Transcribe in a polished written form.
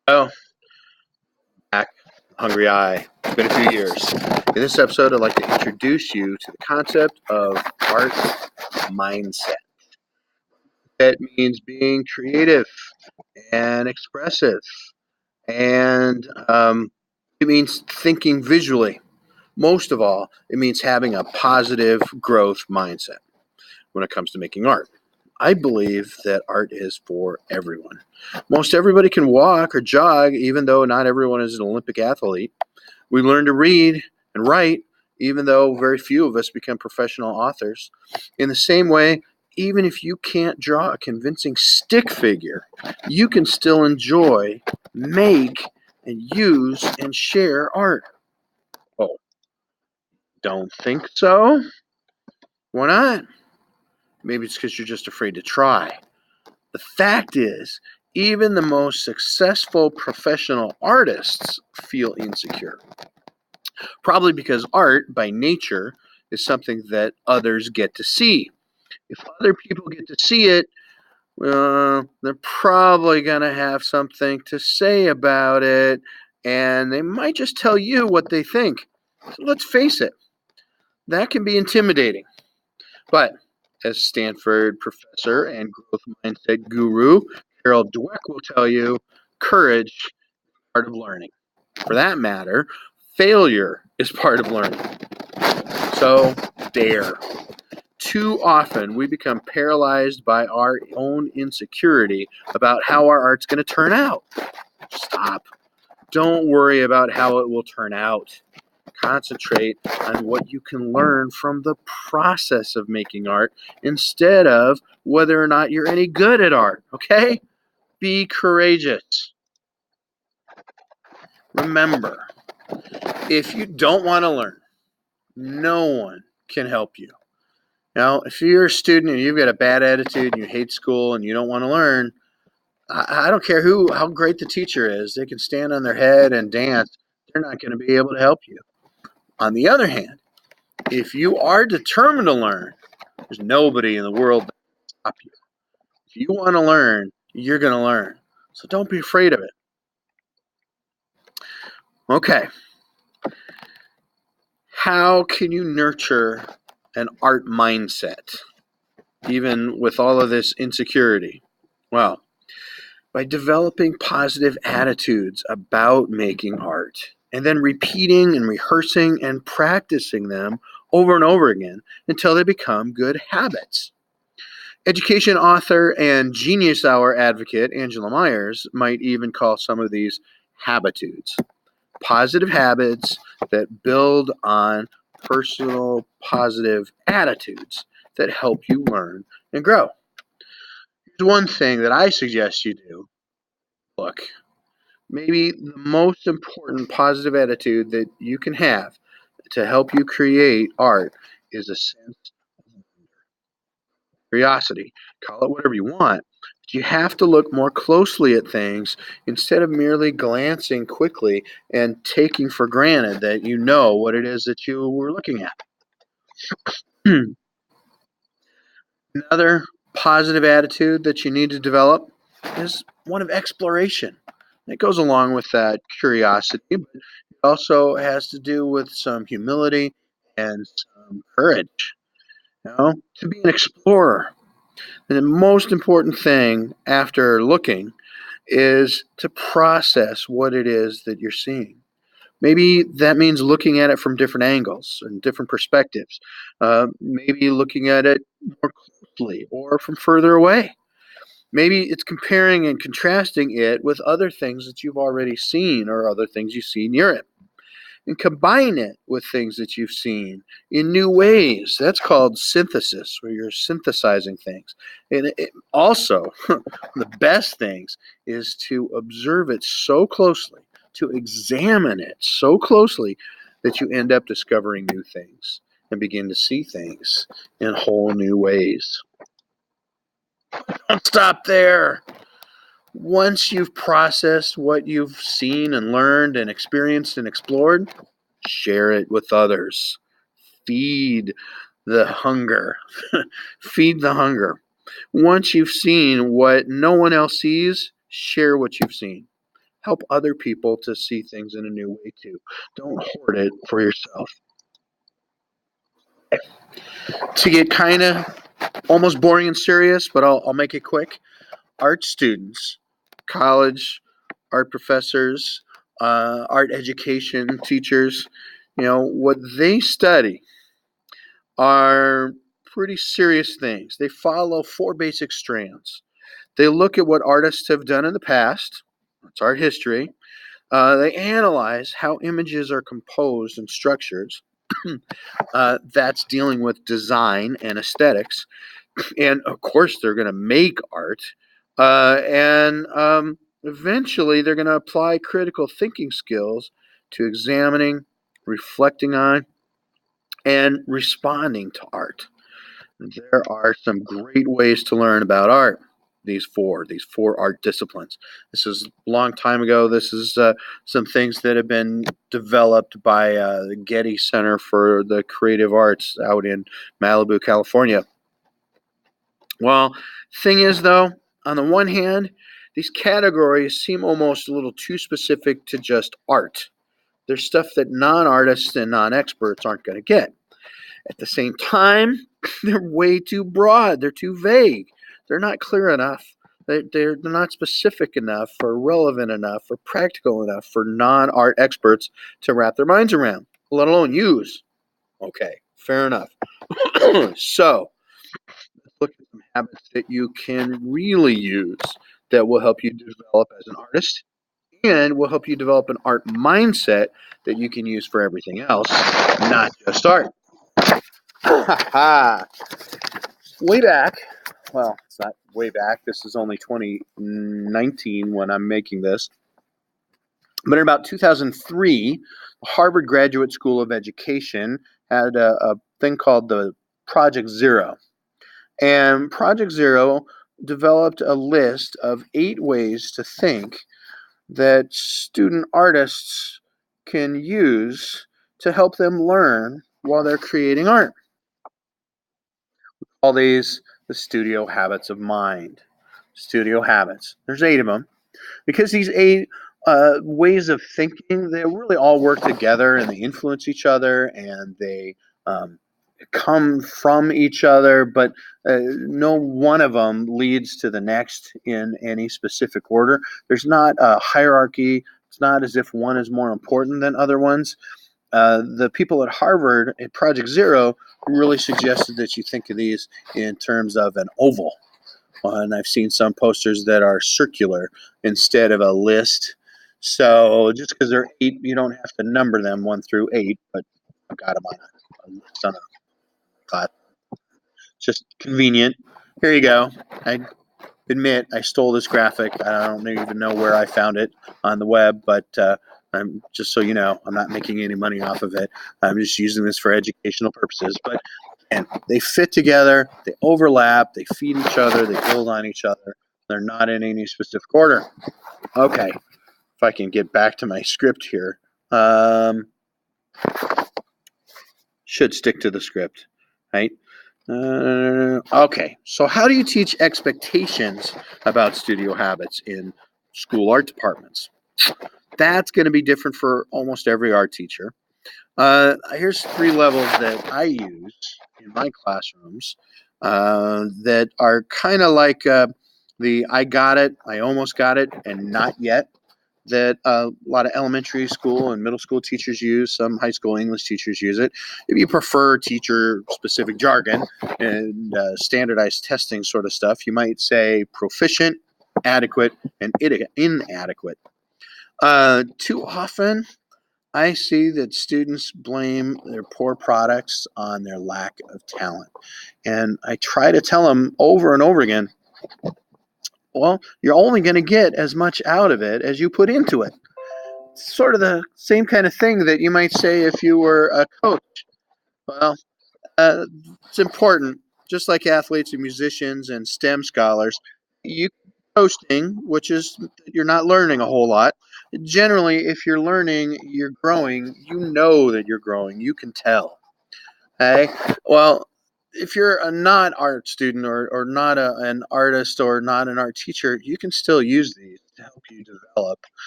Oh, back, hungry eye. It's been a few years. In this episode, I'd like to introduce you to the concept of art mindset. That means being creative and expressive, and it means thinking visually. Most of all, it means having a positive growth mindset when it comes to making art. I believe that art is for everyone. Most everybody can walk or jog, even though not everyone is an Olympic athlete. We learn to read and write, even though very few of us become professional authors. In the same way, even if you can't draw a convincing stick figure, you can still enjoy, make, and use and share art. Oh, don't think so? Why not? Maybe it's because you're just afraid to try. The fact is, even the most successful professional artists feel insecure. Probably because art, by nature, is something that others get to see. If other people get to see it, they're probably going to have something to say about it, and they might just tell you what they think. So let's face it, that can be intimidating. But as Stanford professor and growth mindset guru Carol Dweck will tell you, courage is part of learning. For that matter, failure is part of learning. So, dare. Too often, we become paralyzed by our own insecurity about how our art's going to turn out. Stop. Don't worry about how it will turn out. Concentrate on what you can learn from the process of making art instead of whether or not you're any good at art, okay? Be courageous. Remember, if you don't want to learn, no one can help you. Now, if you're a student and you've got a bad attitude and you hate school and you don't want to learn, I don't care how great the teacher is. They can stand on their head and dance. They're not going to be able to help you. On the other hand, if you are determined to learn, there's nobody in the world that can stop you. If you want to learn, you're going to learn. So don't be afraid of it. Okay. How can you nurture an art mindset, even with all of this insecurity? Well, by developing positive attitudes about making art and then repeating and rehearsing and practicing them over and over again until they become good habits. Education author and Genius Hour advocate Angela Myers might even call some of these habitudes. Positive habits that build on personal positive attitudes that help you learn and grow. Here's one thing that I suggest you do. Look, maybe the most important positive attitude that you can have to help you create art is a sense of curiosity. Call it whatever you want. But you have to look more closely at things instead of merely glancing quickly and taking for granted that you know what it is that you were looking at. Another positive attitude that you need to develop is one of exploration. It goes along with that curiosity, but it also has to do with some humility and some courage. To be an explorer. And the most important thing after looking is to process what it is that you're seeing. Maybe that means looking at it from different angles and different perspectives. Maybe looking at it more closely or from further away. Maybe it's comparing and contrasting it with other things that you've already seen or other things you see near it. And combine it with things that you've seen in new ways. That's called synthesis, where you're synthesizing things. And also, the best things is to observe it so closely, to examine it so closely that you end up discovering new things and begin to see things in whole new ways. Don't stop there. Once you've processed what you've seen and learned and experienced and explored, share it with others. Feed the hunger. Feed the hunger. Once you've seen what no one else sees, share what you've seen. Help other people to see things in a new way too. Don't hoard it for yourself. To get kind of almost boring and serious, but I'll make it quick. Art students, college art professors, art education teachers, what they study are pretty serious things. They follow four basic strands. They look at what artists have done in the past, that's art history. They analyze how images are composed and structured. That's dealing with design and aesthetics. And of course, they're going to make art. And eventually, they're going to apply critical thinking skills to examining, reflecting on, and responding to art. There are some great ways to learn about art. These four art disciplines. This is a long time ago. This is some things that have been developed by the Getty Center for the Creative Arts out in Malibu, California. Well, thing is though, on the one hand, these categories seem almost a little too specific to just art. There's stuff that non-artists and non-experts aren't going to get. At the same time, they're way too broad. They're too vague. They're not clear enough. They're not specific enough or relevant enough or practical enough for non-art experts to wrap their minds around, let alone use. Okay, fair enough. So, let's look at some habits that you can really use that will help you develop as an artist and will help you develop an art mindset that you can use for everything else, not just art. Way back, well, it's not way back. This is only 2019 when I'm making this. But in about 2003, Harvard Graduate School of Education had a thing called the Project Zero. And Project Zero developed a list of 8 ways to think that student artists can use to help them learn while they're creating art. All these the studio habits of mind. Studio habits. There's 8 of them. Because these 8 ways of thinking, they really all work together and they influence each other and they come from each other, but no one of them leads to the next in any specific order. There's not a hierarchy. It's not as if one is more important than other ones. The people at Harvard at Project Zero really suggested that you think of these in terms of an oval. And I've seen some posters that are circular instead of a list. So just because they're 8, you don't have to number them 1 through 8, but I've got them on a list on a class. Just convenient. Here you go. I admit I stole this graphic. I don't even know where I found it on the web, but I'm just so you know, I'm not making any money off of it. I'm just using this for educational purposes. But and they fit together, they overlap, they feed each other, they build on each other. They're not in any specific order. Okay, if I can get back to my script here. Should stick to the script, right? Okay, so how do you teach expectations about studio habits in school art departments? That's going to be different for almost every art teacher. Here's 3 levels that I use in my classrooms that are kind of like the I got it, I almost got it, and not yet that a lot of elementary school and middle school teachers use. Some high school English teachers use it. If you prefer teacher-specific jargon and standardized testing sort of stuff, you might say proficient, adequate, and inadequate. Too often, I see that students blame their poor products on their lack of talent. And I try to tell them over and over again, well, you're only going to get as much out of it as you put into it. It's sort of the same kind of thing that you might say if you were a coach. Well, it's important, just like athletes and musicians and STEM scholars. You coasting, which is you're not learning a whole lot. Generally, if you're learning, you're growing. You know that you're growing. You can tell. Okay. Well, if you're a not art student or not an artist or not an art teacher, you can still use these to help you develop